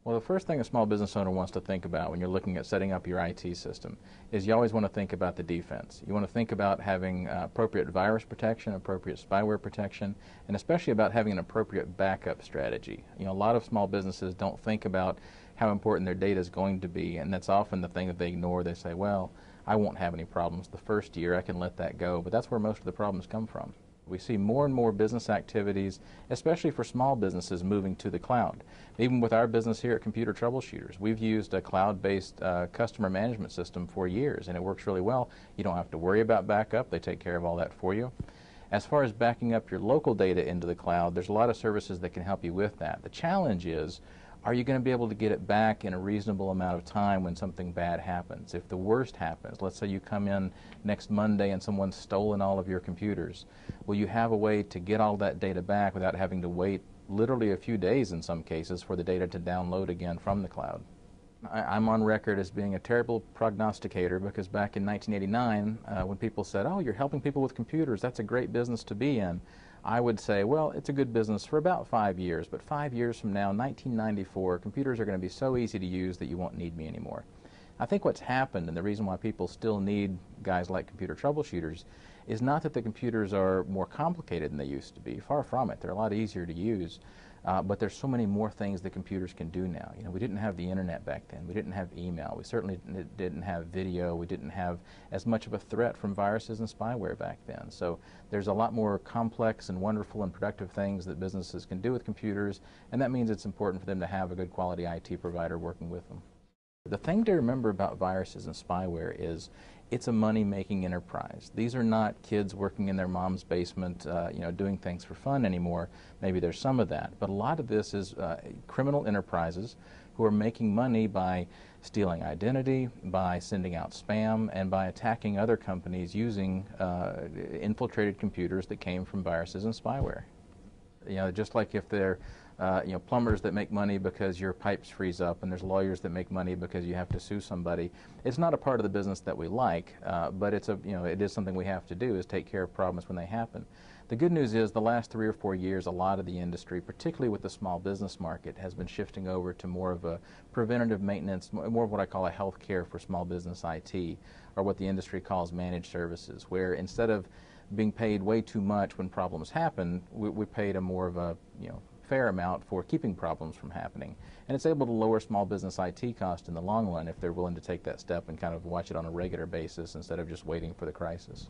Well, the first thing a small business owner wants to think about when you're looking at setting up your IT system is you always want to think about the defense. You want to think about having appropriate virus protection, appropriate spyware protection, and especially about having an appropriate backup strategy. You know, a lot of small businesses don't think about how important their data is going to be, and that's often the thing that they ignore. They say, well, I won't have any problems the first year, I can let that go, but that's where most of the problems come from. We see more and more business activities, especially for small businesses, moving to the cloud. Even with our business here at Computer Troubleshooters, we've used a cloud-based customer management system for years, and it works really well. You don't have to worry about backup. They take care of all that for you. As far as backing up your local data into the cloud, there's a lot of services that can help you with that. The challenge is, are you going to be able to get it back in a reasonable amount of time when something bad happens? If the worst happens, let's say you come in next Monday and someone's stolen all of your computers, will you have a way to get all that data back without having to wait literally a few days in some cases for the data to download again from the cloud? I'm on record as being a terrible prognosticator because back in 1989, when people said, oh, you're helping people with computers, that's a great business to be in, I would say, well, it's a good business for about 5 years, but 5 years from now, 1994, computers are going to be so easy to use that you won't need me anymore. I think what's happened, and the reason why people still need guys like computer troubleshooters, is not that the computers are more complicated than they used to be. Far from it. They're a lot easier to use. But there's so many more things that computers can do now. You know, we didn't have the internet back then. We didn't have email. We certainly didn't have video. We didn't have as much of a threat from viruses and spyware back then. So there's a lot more complex and wonderful and productive things that businesses can do with computers, and that means it's important for them to have a good quality IT provider working with them. The thing to remember about viruses and spyware is it's a money-making enterprise. These are not kids working in their mom's basement, doing things for fun anymore. Maybe there's some of that, but a lot of this is criminal enterprises who are making money by stealing identity, by sending out spam, and by attacking other companies using infiltrated computers that came from viruses and spyware. You know, just like if they're plumbers that make money because your pipes freeze up, and there's lawyers that make money because you have to sue somebody. It's not a part of the business that we like, but it is something we have to do, is take care of problems when they happen. The good news is the last 3 or 4 years, a lot of the industry, particularly with the small business market, has been shifting over to more of a preventative maintenance, more of what I call a health care for small business IT, or what the industry calls managed services, where instead of being paid way too much when problems happen, we paid a more of a fair amount for keeping problems from happening. And it's able to lower small business IT costs in the long run if they're willing to take that step and kind of watch it on a regular basis instead of just waiting for the crisis.